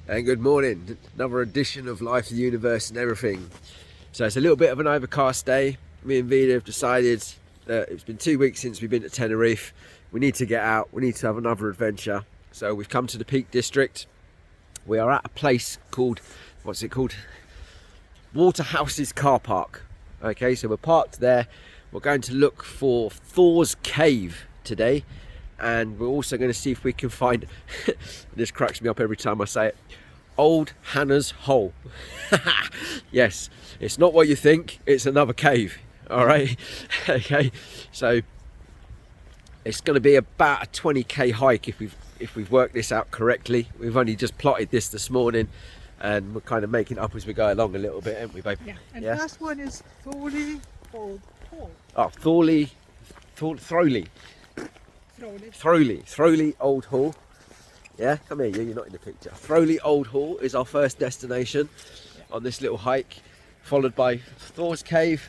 And good morning, another edition of Life, the Universe and Everything. So it's a little bit of an overcast day. Me and Vida have decided that it's been 2 weeks since we've been to Tenerife. We need to get out, we need to have another adventure. So we've come to the Peak District. We are at a place called, what's it called? Waterhouses Car Park. Okay, so we're parked there. We're going to look for Thors Cave today. And we're also going to see if we can find, this cracks me up every time I say it, Old Hannah's Hole. Yes, it's not what you think, it's another cave, all right? Okay, so it's going to be about a 20k hike if we've worked this out correctly. We've only just plotted this morning, and we're kind of making it up as we go along a little bit, aren't we, babe? Yeah, and the last one is throwley old hole. Oh, throwley Old Hall. Yeah, come here, you're not in the picture. Throwley Old Hall is our first destination on this little hike, followed by Thors Cave,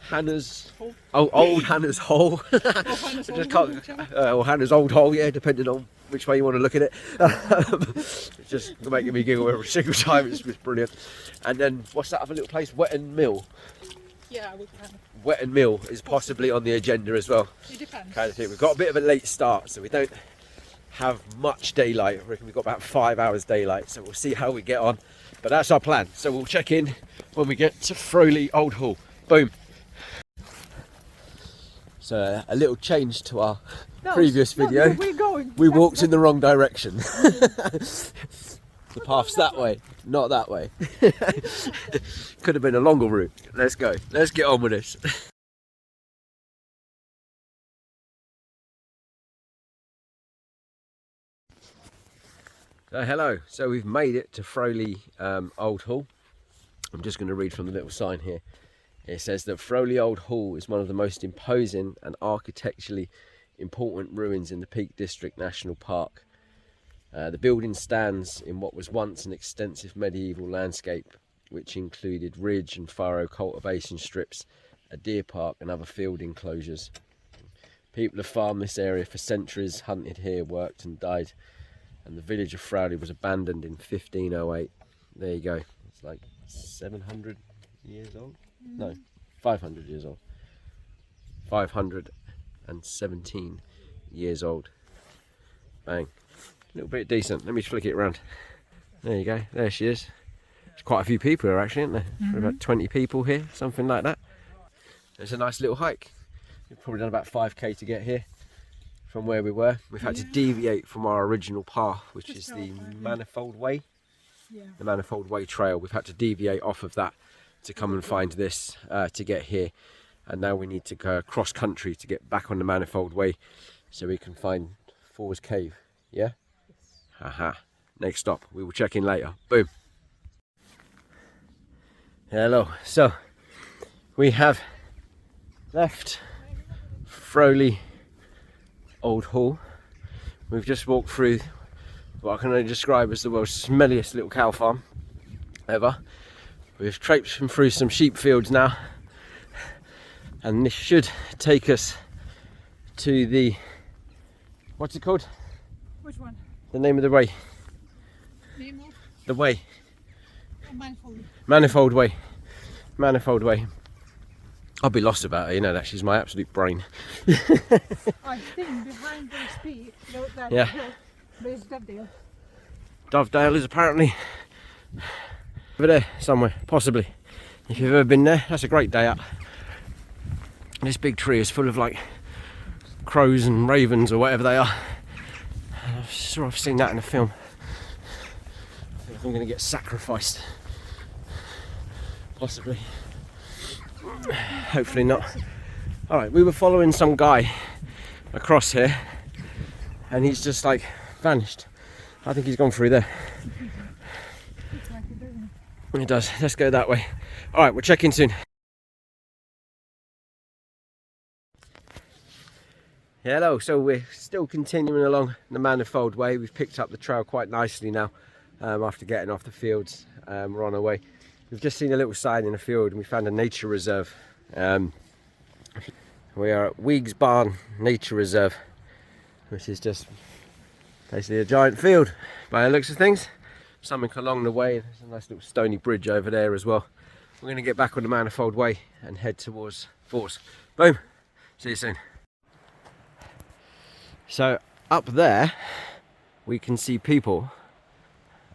Hannah's Hole. Oh, Old Hannah's Hole. Or Hannah's Old Hole, yeah, depending on which way you want to look at it. It's just making me giggle every single time. It's brilliant. And then what's that other little place? Wetton Mill. Yeah, we can. Wetton Mill is possibly on the agenda as well. It depends. Kind of thing. We've got a bit of a late start, so we don't have much daylight. I reckon we've got about 5 hours daylight, so we'll see how we get on. But that's our plan. So we'll check in when we get to Throwley Old Hall. Boom. So a little change to our previous video. We walked in the wrong direction. The path's that way, not that way. Could have been a longer route. Let's go. Let's get on with this. So hello. So we've made it to Throwley Old Hall. I'm just going to read from the little sign here. It says that Throwley Old Hall is one of the most imposing and architecturally important ruins in the Peak District National Park. The building stands in what was once an extensive medieval landscape, which included ridge and furrow cultivation strips, a deer park and other field enclosures. People have farmed this area for centuries, hunted here, worked and died, and the village of Throwley was abandoned in 1508. There you go. It's like 700 years old? No, 500 years old. 517 years old. Bang. A little bit decent. Let me flick it around. There you go. There she is. There's quite a few people here actually, isn't there? About 20 people here, something like that. It's a nice little hike. We've probably done about 5k to get here from where we were. We've had to deviate from our original path, which is the Manifold Way. Yeah. The Manifold Way trail. We've had to deviate off of that to come and find this to get here. And now we need to go cross country to get back on the Manifold Way so we can find Thors Cave. Yeah? Haha. Next stop. We will check in later. Boom. Hello. So we have left Throwley Old Hall. We've just walked through what I can only describe as the world's smelliest little cow farm ever. We've traipsed through some sheep fields now, and this should take us to the, what's it called? Which one? The name of the way. Name of? The way. Oh, Manifold. Manifold Way. Manifold Way. I'll be lost about her, you know that, she's my absolute brain. I think behind this peak, that hill, there's Dovedale. Dovedale is apparently over there somewhere, possibly. If you've ever been there, that's a great day up. This big tree is full of like crows and ravens or whatever they are. I'm sure I've seen that in a film. I think I'm going to get sacrificed. Possibly. Hopefully not. Alright, we were following some guy across here and he's just like vanished. I think he's gone through there. It does. Let's go that way. Alright, we'll check in soon. Hello, so we're still continuing along the Manifold Way. We've picked up the trail quite nicely now after getting off the fields. We're on our way. We've just seen a little sign in the field and we found a nature reserve. We are at Weeks Barn Nature Reserve, which is just Basically a giant field by the looks of things. Something along the way. There's a nice little stony bridge over there as well. We're going to get back on the Manifold Way and head towards Thors. Boom. See you soon. So up there we can see people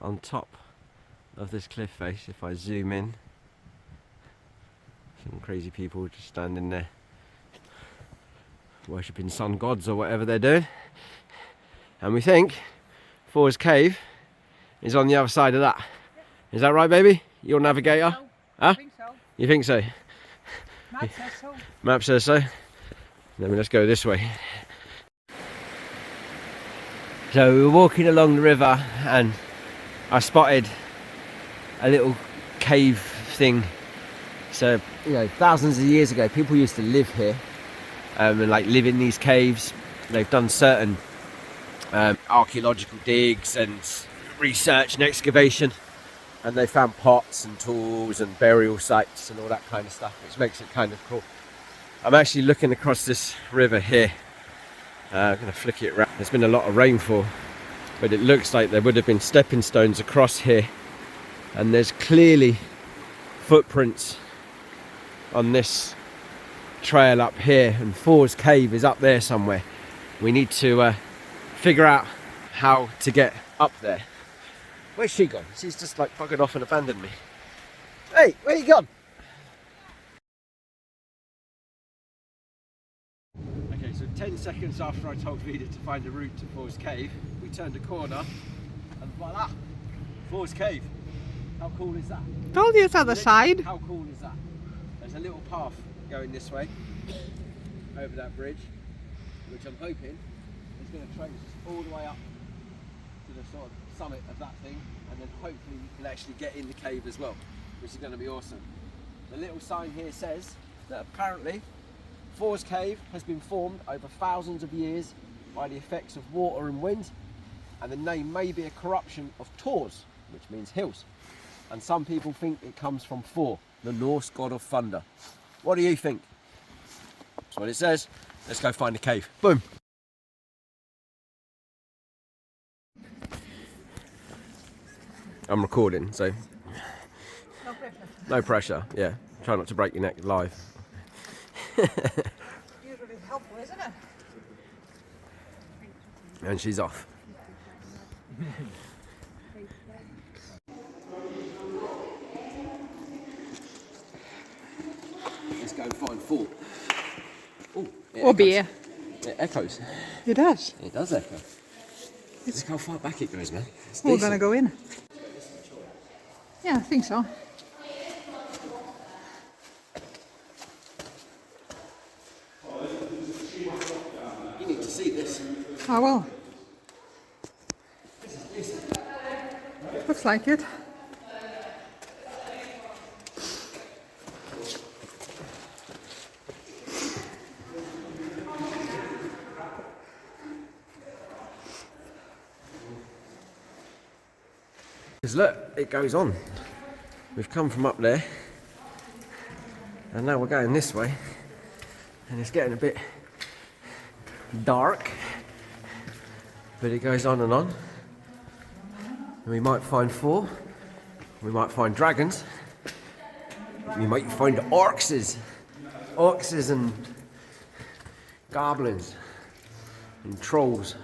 on top of this cliff face. If I zoom in, some crazy people just standing there worshipping sun gods or whatever they're doing. And we think Thors Cave is on the other side of that. Is that right, baby? Your navigator? So, Huh? I think so. You think so? Map says so. Map says so. Then let's go this way. So we were walking along the river and I spotted a little cave thing. So, you know, thousands of years ago, people used to live here and like live in these caves. They've done certain archaeological digs and research and excavation, and they found pots and tools and burial sites and all that kind of stuff, which makes it kind of cool. I'm actually looking across this river here. I'm going to flick it around. There's been a lot of rainfall, but it looks like there would have been stepping stones across here, and there's clearly footprints on this trail up here, and Thors Cave is up there somewhere. We need to figure out how to get up there. Where's she gone? She's just like buggered off and abandoned me. Hey, where you gone? Okay, so 10 seconds after I told Vida to find a route to Thors Cave, we turned a corner and voila! Thors Cave. How cool is that? Told you it's other side. How cool is that? There's a little path going this way, over that bridge, which I'm hoping is going to trace all the way up to the sort of summit of that thing, and then hopefully you can actually get in the cave as well, which is going to be awesome. The little sign here says that apparently Thors Cave has been formed over thousands of years by the effects of water and wind, and the name may be a corruption of Thors, which means hills. And some people think it comes from Thor, the Norse god of thunder. What do you think? That's what it says. Let's go find the cave. Boom. I'm recording, so No pressure. no pressure. Yeah, try not to break your neck live. Usually helpful, isn't it? And she's off. Let's go and find Thor. Oh, Or beer. It echoes. It does. It does echo. Look how far back it goes, man. It's We're decent. gonna go in. Yeah, I think so. You need to see this. I will. Looks like it. Because look, it goes on. We've come from up there, and now we're going this way, and it's getting a bit dark, but it goes on and on. And we might find Thor, we might find dragons, we might find orcs and goblins and trolls.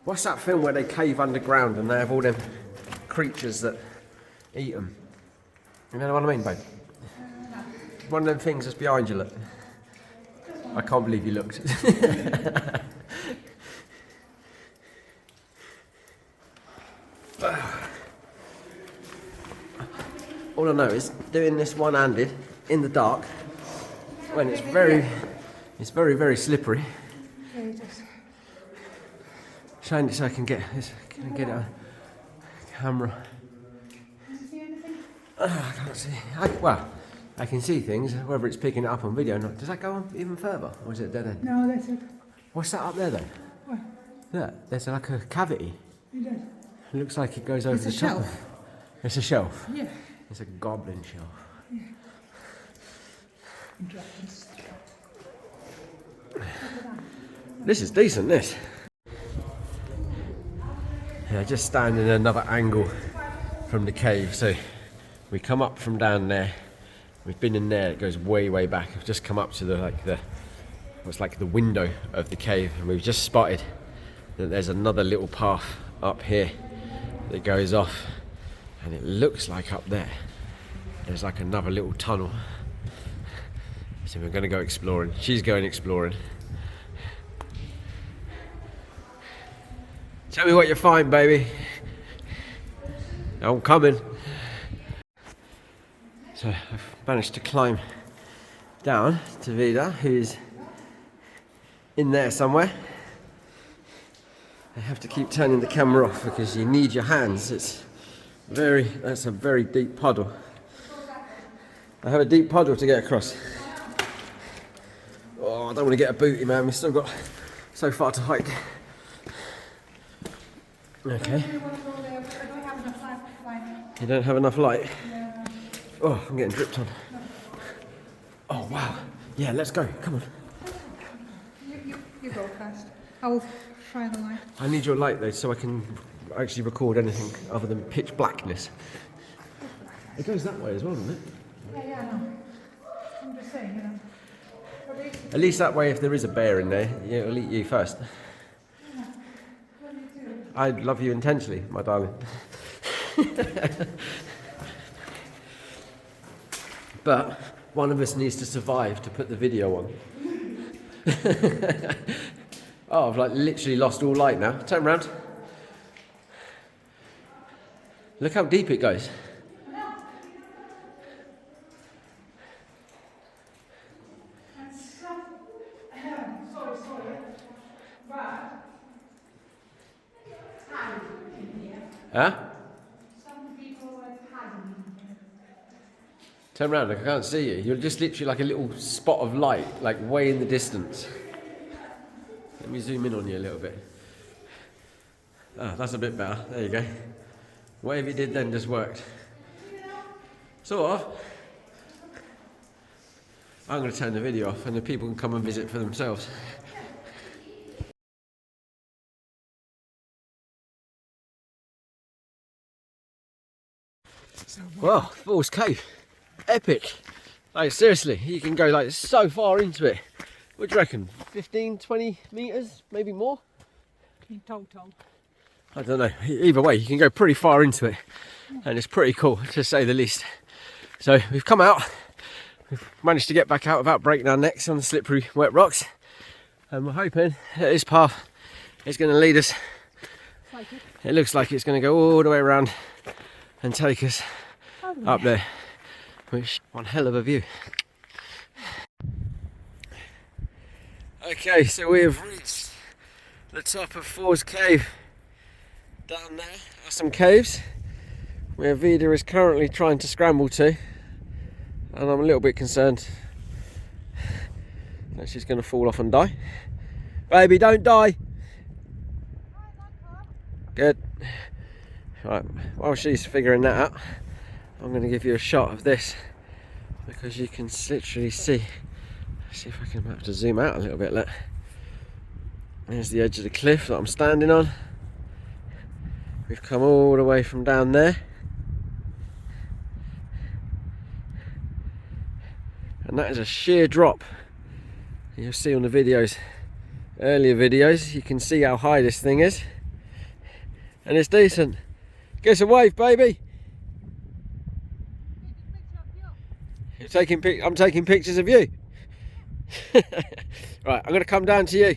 What's that film where they cave underground and they have all them creatures that eat them? You know what I mean, babe? One of them things that's behind you, look. I can't believe you looked. All I know is doing this one-handed in the dark when it's very, very slippery. Shine it so I can get this. Can I get it on camera? Can you see anything? I can't see. Well, I can see things. Whether it's picking it up on video or not. Does that go on even further, or is it dead end? No, that's it. What's that up there then? What? Yeah, there's like a cavity. It does. It looks like it goes over It's the a top. shelf. It's a shelf. Yeah. It's a goblin shelf. Dragons. This is decent, this. Yeah, just standing at another angle from the cave. So we come up from down there. We've been in there. It goes way, way back. We've just come up to what's like the window of the cave, and we've just spotted that there's another little path up here that goes off, and it looks like up there there's like another little tunnel. So we're going to go exploring. She's going exploring. Tell me what you find, baby. I'm coming. So I've managed to climb down to Vida, who's in there somewhere. I have to keep turning the camera off because you need your hands. That's a very deep puddle. I have a deep puddle to get across. Oh, I don't want to get a booty, man. We've still got so far to hike. Okay. You don't have enough light? Oh, I'm getting dripped on. Oh, wow. Yeah, let's go. Come on. You go first. I will try the light. I need your light, though, so I can actually record anything other than pitch blackness. It goes that way as well, doesn't it? Yeah, I know. I'm just saying, you know. At least that way, if there is a bear in there, it'll eat you first. I love you intensely, my darling. But one of us needs to survive to put the video on. Oh, I've like literally lost all light now. Turn around. Look how deep it goes. Huh? Turn around, like I can't see you. You're just literally like a little spot of light, like way in the distance. Let me zoom in on you a little bit. Ah, that's a bit better. There you go. Whatever you did then just worked. Sort of. I'm going to turn the video off and the people can come and visit for themselves. Well, Thors Cave. Epic. Like seriously, you can go like so far into it. What do you reckon? 15, 20 metres, maybe more? In total. I don't know. Either way, you can go pretty far into it. And it's pretty cool, to say the least. So we've come out. We've managed to get back out without breaking our necks on the slippery, wet rocks. And we're hoping that this path is going to lead us. It looks like it's going to go all the way around and take us up there. Which, one hell of a view. Okay, so we have reached the top of Thors Cave. Down there are some caves where Vida is currently trying to scramble to, and I'm a little bit concerned that she's going to fall off and die. Baby, don't die! Good. Right, while she's figuring that out, I'm going to give you a shot of this because you can literally see. See if I can have to zoom out a little bit. Look, there's the edge of the cliff that I'm standing on. We've come all the way from down there, and that is a sheer drop. You'll see on the videos, earlier videos, you can see how high this thing is, and it's decent. Give us a wave, baby. You're I'm taking pictures of you. Right, I'm going to come down to you.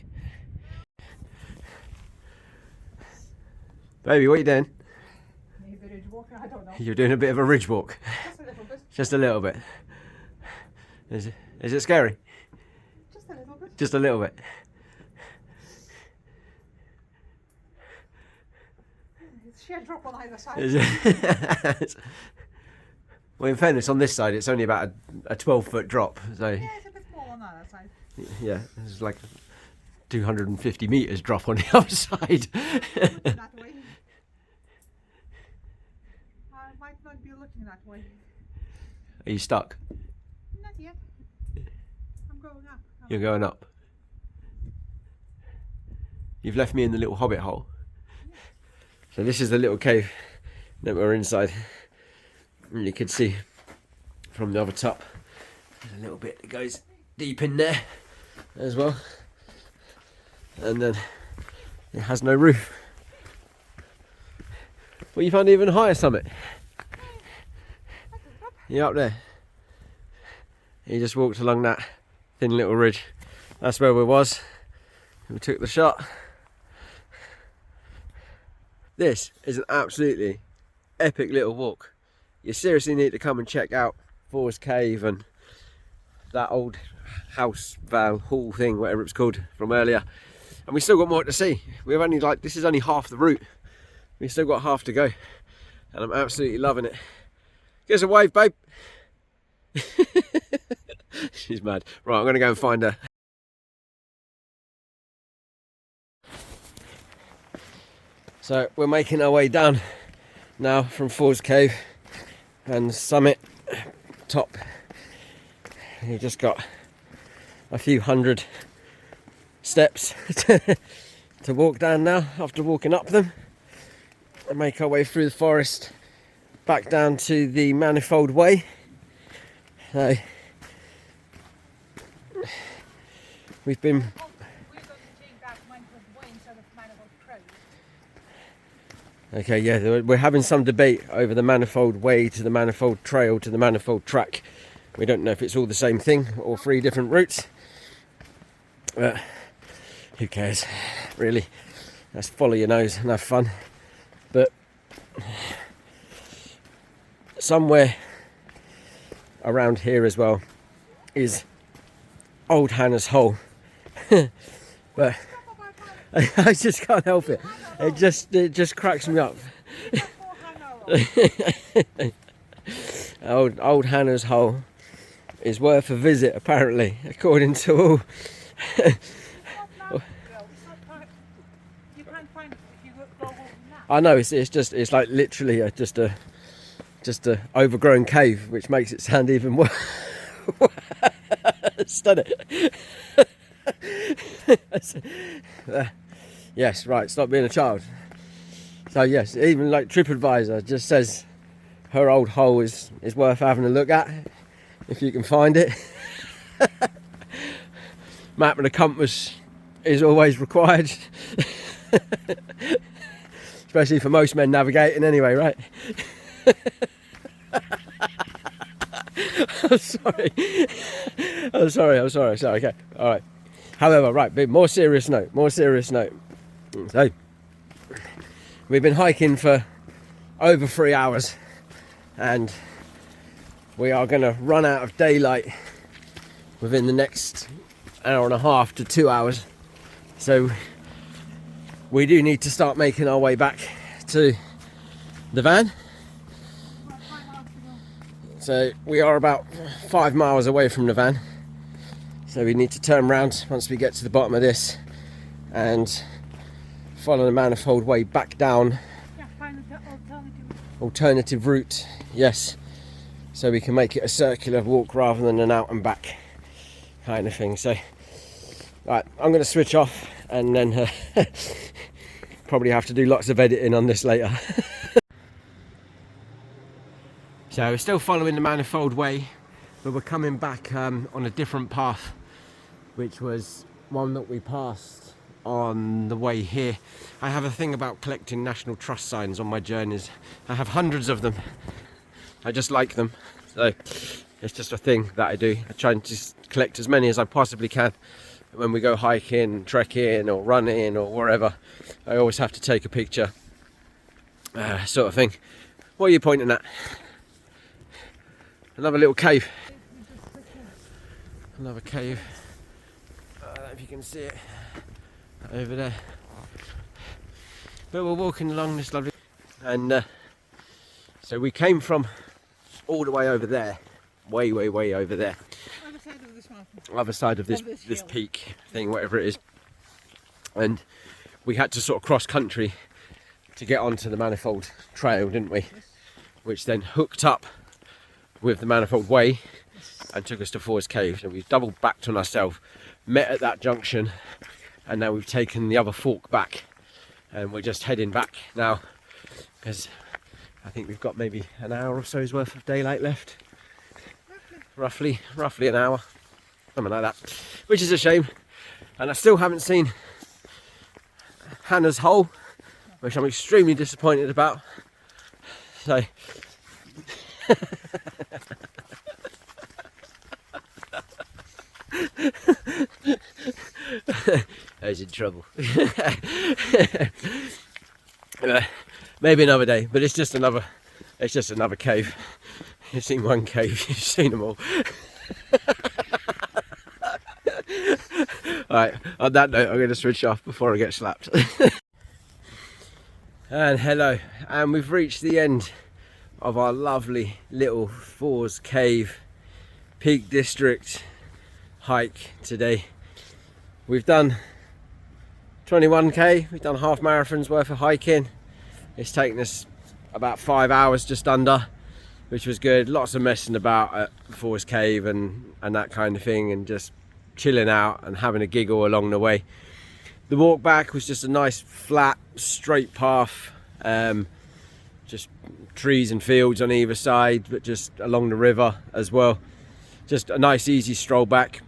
Baby, what are you doing? Maybe ridge walk, I don't know. You're doing a bit of a ridge walk. Just a little bit. Just a little bit. Is it scary? Just a little bit. Just a little bit. It's sheer drop on either side. Well, in fairness, on this side, it's only about a 12-foot drop. So Yeah, it's a bit more on the other side. yeah, it's like 250 metres drop on the other side. That way. I might not be looking that way. Are you stuck? Not yet. I'm going up. You're going up. you've left me in the little hobbit hole. So this is the little cave that we're inside. And you can see from the other top, there's a little bit that goes deep in there as well. And then it has no roof. Well, you found even higher summit. You're up there. You just walked along that thin little ridge. That's where we was. We took the shot. This is an absolutely epic little walk. You seriously need to come and check out Thors Cave and that old house hall thing, whatever it's called, from earlier. And we still got more to see. We've only this is only half the route. We've still got half to go. And I'm absolutely loving it. Give us a wave, babe. She's mad. Right, I'm going to go and find her. So we're making our way down now from Thors Cave and summit top. We've just got a few hundred steps to walk down now after walking up them, and make our way through the forest back down to the Manifold way. So we've been okay, yeah, we're having some debate over the Manifold way to the Manifold trail to the Manifold track. We don't know if it's all the same thing or 3 different routes, but who cares, really? Just follow your nose and have fun. But somewhere around here as well is Old Hannah's Hole. But I just can't help it. It just cracks me up. Old Hannah's Hole is worth a visit, apparently, according to all. I know it's like literally just a overgrown cave, which makes it sound even worse. Doesn't it? Yes, right, stop being a child. So yes, even like TripAdvisor just says her old hole is worth having a look at if you can find it. Map and a compass is always required. Especially for most men navigating anyway, right? I'm sorry. Okay, all right. However, right, more serious note. So, we've been hiking for over 3 hours, and we are going to run out of daylight within the next hour and a half to 2 hours. So, we do need to start making our way back to the van. So we are about 5 miles away from the van. So we need to turn around once we get to the bottom of this and follow the Manifold way back down. Yeah, find the alternative route, yes. So we can make it a circular walk rather than an out and back kind of thing. So, right, I'm going to switch off and then probably have to do lots of editing on this later. So we're still following the Manifold way, but we're coming back on a different path, which was one that we passed on the way here. I have a thing about collecting National Trust signs on my journeys. I have hundreds of them. I just like them. So it's just a thing that I do. I try and just collect as many as I possibly can. When we go hiking, trekking or running or wherever, I always have to take a picture, sort of thing. What are you pointing at? Another little cave. Another cave. I don't know if you can see it over there. But we're walking along this lovely, and so we came from all the way over there, way over there. other side of this mountain. Other side of this peak thing, whatever it is. And we had to sort of cross country to get onto the Manifold trail, didn't we? Yes. Which then hooked up with the Manifold way and took us to Thors Cave. So we doubled backed on ourselves, met at that junction, and now we've taken the other fork back, and we're just heading back now because I think we've got maybe an hour or so's worth of daylight left. Roughly an hour, something like that, which is a shame. And I still haven't seen Hannah's hole, which I'm extremely disappointed about. So I was in trouble. Maybe another day, but it's just another cave. You've seen one cave, you've seen them all. Alright, on that note, I'm going to switch off before I get slapped. And hello, and we've reached the end of our lovely little Thors Cave Peak District hike today. We've done 21k, we've done half marathons worth of hiking. It's taken us about 5 hours just under, which was good. Lots of messing about at Thors Cave and that kind of thing, and just chilling out and having a giggle along the way. The walk back was just a nice flat straight path, just trees and fields on either side, but just along the river as well. Just a nice easy stroll back.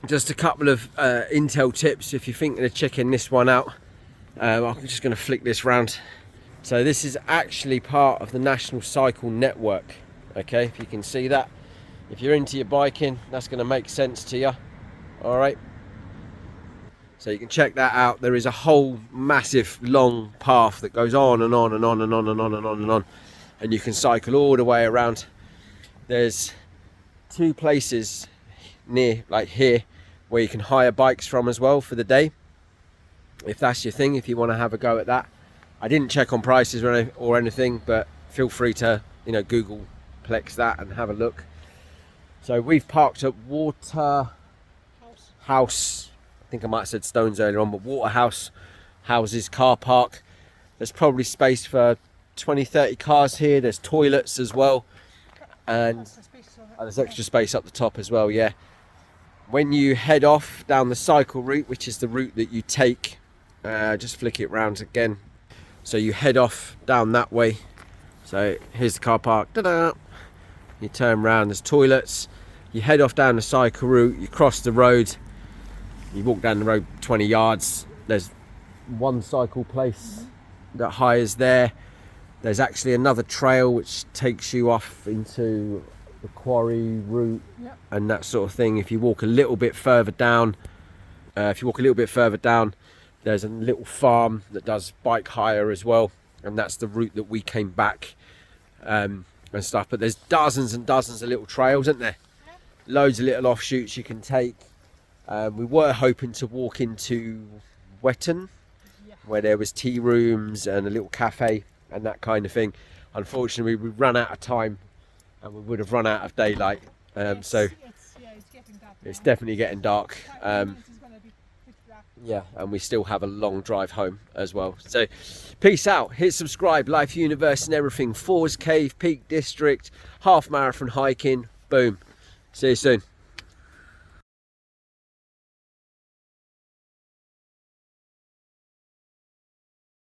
Just a couple of intel tips if you're thinking of checking this one out. I'm just going to flick this round. So this is actually part of the National Cycle Network. Okay, if you can see that. If you're into your biking, that's going to make sense to you. All right. So you can check that out. There is a whole massive long path that goes on and on and on and on and on and on and on, and you can cycle all the way around. There's 2 places near, like here, where you can hire bikes from as well for the day, if that's your thing, if you want to have a go at that. I didn't check on prices or anything, but feel free to, you know, Googleplex that and have a look. So we've parked at Waterhouse. I think I might have said Stones earlier on, but Waterhouse's car park. There's probably space for 20-30 cars here. There's toilets as well, and there's extra space up the top as well. Yeah. When you head off down the cycle route, which is the route that you take, just flick it round again. So you head off down that way. So here's the car park. Ta-da! You turn around, there's toilets. You head off down the cycle route, you cross the road, you walk down the road 20 yards. There's one cycle place that hires there. There's actually another trail which takes you off into the quarry route, yep, and that sort of thing. If you walk a little bit further down, there's a little farm that does bike hire as well, and that's the route that we came back and stuff. But there's dozens and dozens of little trails, isn't there? Loads of little offshoots you can take. We were hoping to walk into Wetton, where there was tea rooms and a little cafe and that kind of thing. Unfortunately, we ran out of time, and we would have run out of daylight. So it's definitely getting dark. Yeah, and we still have a long drive home as well. So peace out, hit subscribe, life, universe and everything. Thors Cave, Peak District, half marathon hiking, boom. See you soon.